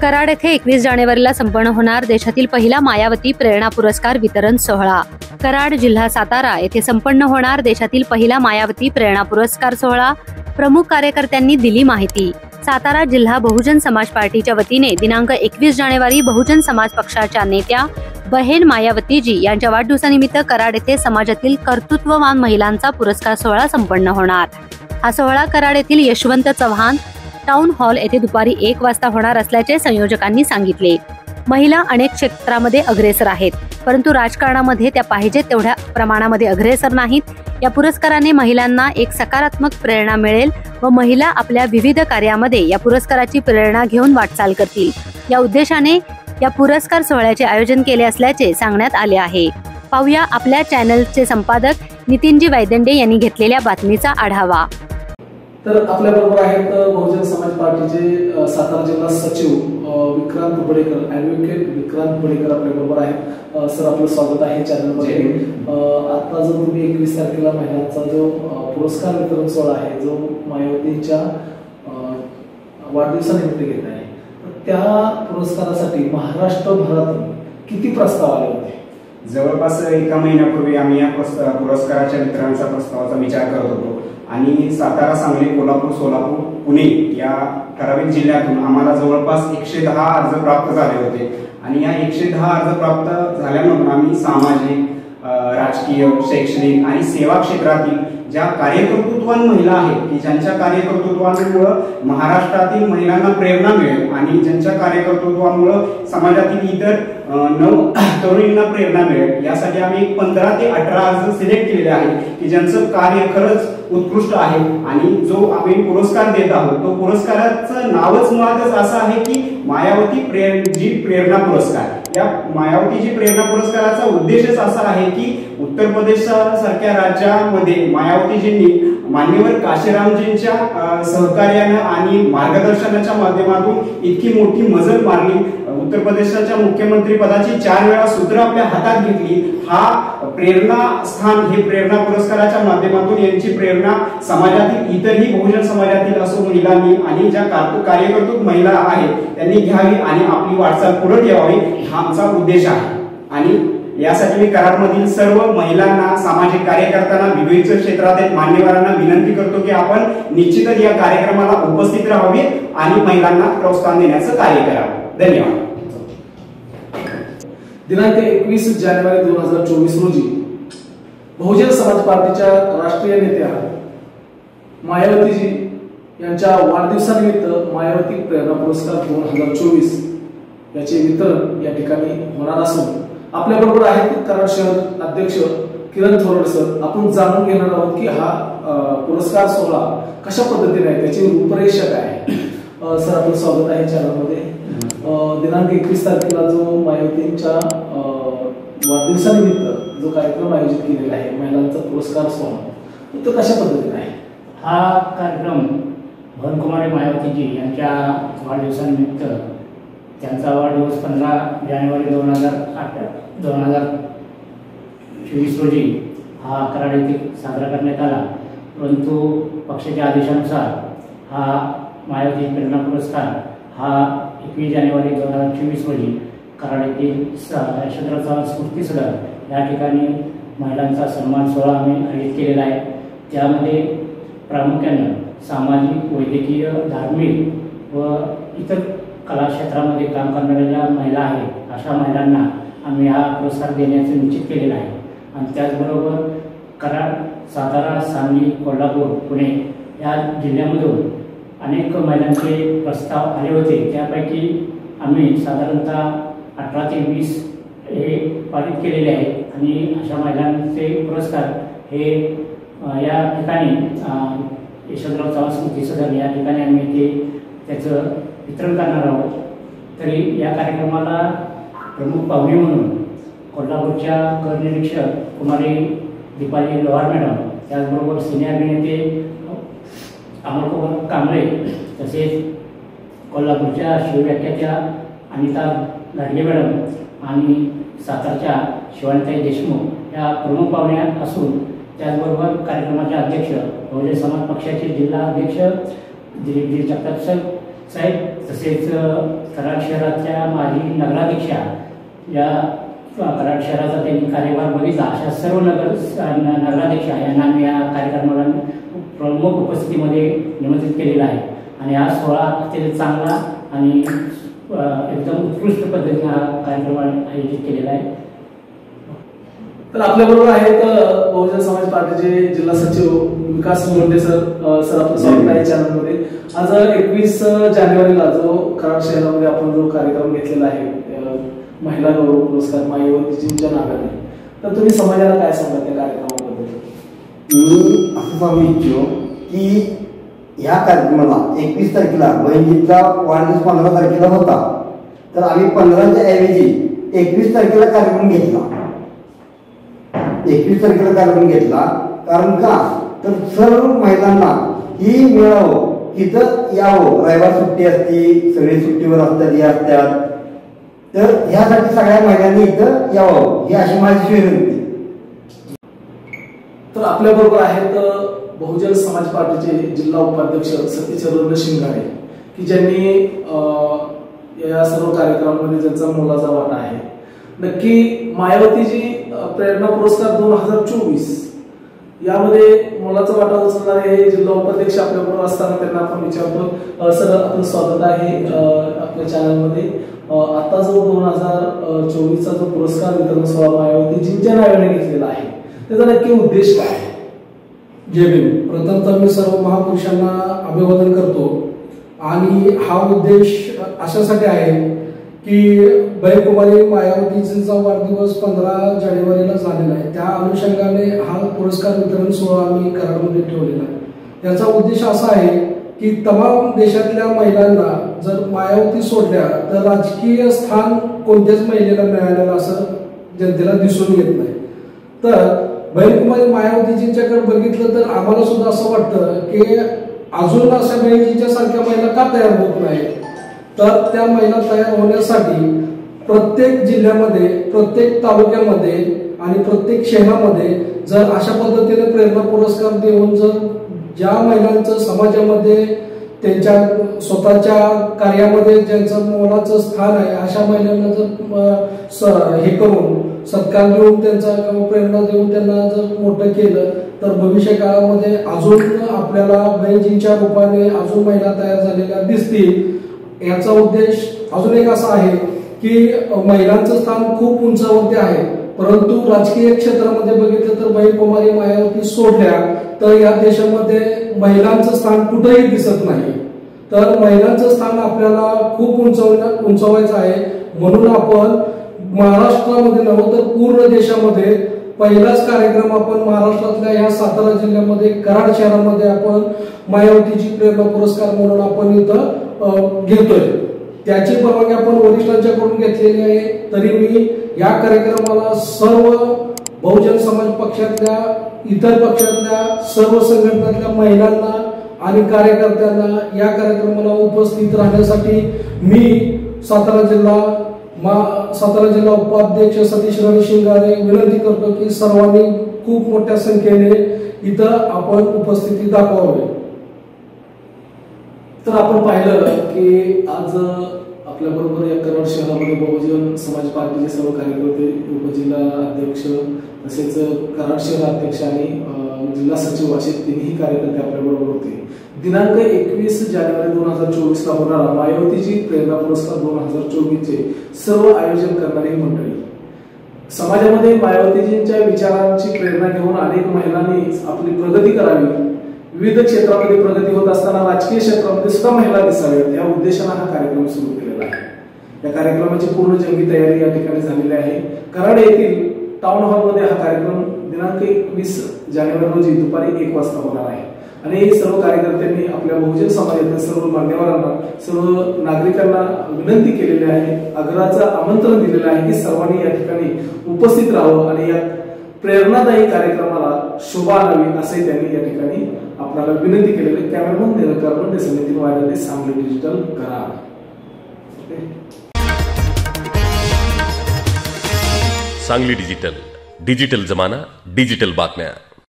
कराड येथे 21 जानेवारीला संपन्न होणार देशातील पहिला मायावती प्रेरणा पुरस्कार वितरण सोहळा। कराड जिल्हा सातारा येथे संपन्न होणार देशातील पहिला मायावती प्रेरणा पुरस्कार सोहळा। प्रमुख कार्यकर्त्यांनी दिली माहिती। सातारा जिल्हा बहुजन समाज पार्टीच्या वतीने दिनांक 21 जानेवारी बहुजन समाज पक्षाच्या नेत्या बहेन मायावतीजी यांच्या वाढदिवसानिमित्त कराड येथे समाजातील कर्तृत्ववान महिलांचा पुरस्कार सोहळा संपन्न होणार। हा सोहळा कराड येथील यशवंत चव्हाण टाउन हॉल येथे दुपारी 1 वाजता होणार असल्याचे संयोजकांनी सांगितले। महिला अनेक क्षेत्रामध्ये अग्रेसर आहेत, परंतु राजकारणामध्ये त्या पाहिजे तेवढ्या प्रमाणामध्ये अग्रेसर नाहीत। या पुरस्काराने महिलांना एक सकारात्मक प्रेरणा मिळेल व महिला आपल्या विविध कार्यामध्ये या पुरस्काराची प्रेरणा घेऊन वाटचाल करतील। या उद्देशाने या पुरस्कार सोहळ्याचे आयोजन केले असल्याचे सांगण्यात आले आहे। पाहूया आपल्या चॅनलचे संपादक नितीनजी वैदंडे यांनी घेतलेल्या बातमीचा आढावा। तर आपल्या बरोबर आहेत बहुजन समाज पार्टीचे सातारा जिल्हा सचिव विक्रांत बडेकर, ॲडव्होकेट विक्रांत बडेकर आपल्या बरोबर आहेत। सर, आपलं स्वागत आहे चॅनलमध्ये। आता जो तुम्ही 21 तारखेला महिलांचा जो पुरस्कार वितरण सोहळा आहे, जो मायावतींच्या वाढदिवसानिमित्त घेत आहे, त्या पुरस्कारासाठी महाराष्ट्रभरातून किती प्रस्ताव आले होते? जवळपास 1 महिन्यापूर्वी आम्ही या पुरस्काराच्या वितरणाचा प्रस्तावाचा विचार करत होतो आणि सातारा, सांगली, कोल्हापूर, सोलापूर, पुणे या ठराविक जिल्ह्यातून आम्हाला जवळपास 110 अर्ज प्राप्त झाले होते आणि या 110 अर्ज प्राप्त झाल्यानंतर आम्ही सामाजिक, राजकीय, शैक्षणिक आणि सेवा क्षेत्रातील ज्या कार्यकर्तृत्ववान महिला आहेत की ज्यांच्या कार्यकर्तृत्वामुळे महाराष्ट्रातील महिलांना प्रेरणा मिळेल आणि ज्यांच्या कार्यकर्तृत्वामुळे समाजातील इतर तरुणींना प्रेरणा मिळेल, यासाठी आम्ही 15 ते 18 अर्ज सिलेक्ट केलेले आहेत की ज्यांचं कार्य खरंच उत्कृष्ट आहे। आणि जो आम्ही पुरस्कार देत आहोत तो पुरस्काराचं नावच मुळातच असं आहे की मायावती प्रेरणा पुरस्कार। या मायावती प्रेरणा पुरस्काराचा उद्देशच असा आहे की उत्तर प्रदेश सारख्या राज्यामध्ये मायावतीजींनी मान्यवर काशीरामजींच्या सहकार्याने आणि मार्गदर्शनाच्या माध्यमातून इतकी मोठी मजल मारली, उत्तर प्रदेशाच्या मुख्यमंत्री पदाची 4 वेळा सूत्र आपल्या हातात घेतली। हा प्रेरणा स्थान हे प्रेरणा पुरस्काराच्या माध्यमातून यांची प्रेरणा समाजातील इतरही बहुजन समाजातील असो महिलांनी आणि ज्या कार्यकर्तृत्व महिला आहेत त्यांनी घ्यावी आणि आपली वाटचाल पुढे ठेवावी, हा आमचा उद्देश आहे। आणि यासाठी मी कराडमधील सर्व महिलांना, सामाजिक कार्यकर्त्यांना, विविध क्षेत्रातील मान्यवरांना विनंती करतो की आपण निश्चितच या कार्यक्रमाला उपस्थित राहावे आणि महिलांना प्रोत्साहन देण्याचं कार्य करावं। धन्यवाद। दिनांक 21 जानेवारी 2024 रोजी बहुजन समाज पार्टीच्या राष्ट्रीय नेत्या मायावतीजी यांच्या वाढदिवसानिमित्त मायावती प्रेरणा पुरस्कार 2024 याचे वितरण या ठिकाणी होणार असून आपल्याबरोबर आहेत कराड शहर अध्यक्ष किरण थोरड सर। आपण जाणून घेणार आहोत की हा पुरस्कार सोहळा कशा पद्धतीने आहे, त्याची रूपरेषा काय आहे। सर, आपलं स्वागत आहे चॅनलमध्ये। दिनांक 21 तारखेला जो मायावतींच्या वाढदिवसानिमित्त जो कार्यक्रम आयोजित केलेला आहे महिलांचा पुरस्कार सोहळा, तो कशा पद्धतीने आहे? हा कार्यक्रम भवनकुमारी मायावतीजी यांच्या वाढदिवसानिमित्त, त्यांचा वाढदिवस 15 जानेवारी 2024 रोजी हा कराड येथे साजरा करण्यात आला। परंतु पक्षाच्या आदेशानुसार हा मायावती प्रेरणा पुरस्कार हा 21 जानेवारी 2024 रोजी कराड येथील यशवंतराव स्मृती सदन या ठिकाणी महिलांचा सन्मान सोहळा आम्ही आयोजित केलेला आहे। त्यामध्ये प्रामुख्याने सामाजिक, वैद्यकीय, धार्मिक व इतर कला क्षेत्रामध्ये काम करणाऱ्या ज्या महिला आहेत अशा महिलांना आम्ही हा पुरस्कार देण्याचं निश्चित केलेलं आहे। आणि त्याचबरोबर कराड, सातारा, सांगली, कोल्हापूर, पुणे या जिल्ह्यामधून अनेक महिलांचे प्रस्ताव आले होते। त्यापैकी आम्ही साधारणतः 18 ते 20 हे पारित केलेले आहेत आणि अशा महिलांचे पुरस्कार हे या ठिकाणी यशवंतराव स्मृती सदन या ठिकाणी आम्ही ते त्याचं वितरण करणार आहोत। तरी या कार्यक्रमाला प्रमुख पाहुणे म्हणून कोल्हापूरच्या कर निरीक्षक कुमारी दीपाली लोहार मॅडम, त्याचबरोबर सिनियर अभिनेते अमरकुमार कांबळे, तसेच कोल्हापूरच्या शिवव्याख्यात्या अनिता गाडगे मॅडम आणि सातारच्या शिवानीताई देशमुख या प्रमुख पाहुण्या असून त्याचबरोबर कार्यक्रमाचे अध्यक्ष बहुजन समाज पक्षाचे जिल्हा अध्यक्ष दिलीपजी जगताप साहेब, तसेच कराड शहराच्या माजी नगराध्यक्षा या कराड शहराचा त्यांनी कार्यभार बघितला अशा सर्व नगराध्यक्षा यांना मी या कार्यक्रमाला प्रमुख उपस्थितीमध्ये निमंत्रित केलेला आहे आणि हा सोहळा अत्यंत चांगला आणि एकदम उत्कृष्ट पद्धतीने हा कार्यक्रम आयोजित केलेला आहे. तर आपल्याबरोबर आहेत बहुजन समाज पार्टीचे जिल्हा सचिव विकास लोंढे सर. सर आपलं स्वागत आहे चॅनलमध्ये. आज 21 जानेवारीला जो कराड शहरामध्ये आपण जो कार्यक्रम घेतलेला आहे महिला गौरव पुरस्कार मायावतीजींच्या नावाने, तर तुम्ही समाजाला काय सांगा त्या कार्यक्रमाबद्दल? मी असं सांगू इच्छितो की या कार्यक्रमाला 21 तारखेला बहिणीचा वाढदिवस 15 तारखेला होता, तर आम्ही 15च्या ऐवजी 21 तारखेला कार्यक्रम घेतला. 21 तारखेला कार्यक्रम घेतला कारण का तर सर्व महिलांना ही मिळावं, इथं यावं. रविवार सुट्टी असते, सगळे सुट्टीवर असतात, या असतात, तर ह्यासाठी सगळ्या महिलांनी इथं यावं ही अशी माझी विनंती. तर आपल्या बरोबर आहेत बहुजन समाज पार्टीचे जिल्हा उपाध्यक्ष सतीचरण शिंगारे, की ज्यांनी या सर्व कार्यक्रमामध्ये ज्यांचा मोलाचा वाटा आहे. नक्की मायावतीजी प्रेरणा पुरस्कार 2024 यामध्ये मोलाचा वाटा उचलणारे हे जिल्हा उपाध्यक्ष आपल्या बरोबर असताना त्यांना आपण विचारतो. सर, आपलं स्वागत आहे आपल्या चॅनलमध्ये. आता जो 2024चा जो पुरस्कार वितरण सोहळा मायावतीजींच्या नावाने घेतलेला आहे, त्याचा नक्की उद्देश काय आहे? जय भीम. प्रथमतः मी सर्व महापुरुषांना अभिवादन करतो आणि हा उद्देश अशासाठी आहे की बहिणकुमारी मायावतीजींचा वाढदिवस 15 जानेवारीला झालेला आहे. त्या अनुषंगाने हा पुरस्कार वितरण सोहळा आम्ही कराडमध्ये ठेवलेला आहे. याचा उद्देश असा आहे की तमाम देशातल्या महिलांना जर मायावती सोडल्या तर राजकीय स्थान कोणत्याच महिलेला मिळालेलं असं जनतेला दिसून येत नाही. तर बहिणकुमारी मायावतीजींच्याकडे बघितलं तर आम्हाला सुद्धा असं वाटतं की अजून अशा बहिणीजींच्या सारख्या महिला का तयार होत नाहीत. तर त्या महिला तयार होण्यासाठी प्रत्येक जिल्ह्यामध्ये, प्रत्येक तालुक्यामध्ये आणि प्रत्येक शहरामध्ये जर अशा पद्धतीने प्रेरणा पुरस्कार देऊन जर ज्या महिलांचं समाजामध्ये त्यांच्या स्वतःच्या कार्यामध्ये ज्यांचं मोलाचं स्थान आहे अशा महिलांना जर हे करून सत्कार देऊन त्यांचा प्रेरणा देऊन त्यांना जर मोठं केलं तर भविष्य काळामध्ये अजून आपल्याला बहिणींच्या रूपाने अजून महिला तयार झालेल्या दिसतील. याचा उद्देश अजून एक असा आहे की महिलांचं स्थान खूप उंचावरती आहे, परंतु राजकीय क्षेत्रामध्ये बघितलं तर बहिणकुमारी मायावती सोडल्या तर या देशामध्ये महिलांचं स्थान कुठेही दिसत नाही. तर महिलांचं स्थान आपल्याला खूप उंचावायचं आहे. म्हणून आपण महाराष्ट्रामध्ये नव्हे तर पूर्ण देशामध्ये पहिलाच कार्यक्रम आपण महाराष्ट्रातल्या ह्या सातारा जिल्ह्यामध्ये कराड शहरामध्ये आपण मायावतीची प्रेरणा पुरस्कार म्हणून आपण इथं घेतोय. त्याची परवानगी आपण वरिष्ठांच्याकडून घेतलेली आहे. तरी मी या कार्यक्रमाला सर्व बहुजन समाज पक्षातल्या, इतर पक्षातल्या, सर्व संघटनातल्या महिलांना आणि कार्यकर्त्यांना या कार्यक्रमाला उपस्थित राहण्यासाठी मी सातारा जिल्हा उपाध्यक्ष सतीचरण शिंगारे विनंती करतो की सर्वांनी खूप मोठ्या संख्येने इथं आपण उपस्थिती दाखवावी. तर आपण पाहिलं की आज आपल्या बरोबर या कराड शहरामध्ये बहुजन समाज पार्टीचे सर्व कार्यकर्ते, उपजिल्हा अध्यक्ष तसेच कराड शहर अध्यक्ष आणि जिल्हा सचिव असे तिन्ही कार्यकर्ते आपल्या बरोबर होते. दिनांक 21 जानेवारी 2024 ला होणारा मायावतीची प्रेरणा पुरस्कार 2024 चे सर्व आयोजन करणारी मंडळी. समाजामध्ये मायावतीजींच्या विचारांची प्रेरणा घेऊन अनेक महिलांनी आपली प्रगती करावी, विविध क्षेत्रामध्ये प्रगती होत असताना राजकीय क्षेत्रामध्ये सुद्धा महिला दिसाव्यात या उद्देशाने हा कार्यक्रम सुरू केलेला आहे. या कार्यक्रमाची पूर्ण जंगी तयारी या ठिकाणी झालेली आहे. कराड येथील टाउन हॉलमध्ये हा कार्यक्रम दिनांक 21 जानेवारी रोजी दुपारी 1 वाजता होणार आहे. आणि सर्व कार्यकर्त्यांनी आपल्या बहुजन समाजातील सर्व मान्यवरांना, सर्व नागरिकांना विनंती केलेली आहे, आग्रहाचं आमंत्रण दिलेलं आहे की सर्वांनी या ठिकाणी उपस्थित राहावं आणि या प्रेरणादायी कार्यक्रमाला शोभा आणावी असे त्यांनी या ठिकाणी आपल्याला विनंती केलेली. Cameraman Nirankar Bande, Samiti Wayarle, Sangli digital Karad. Sangli digital, digital जमाना, डिजिटल बातम्या.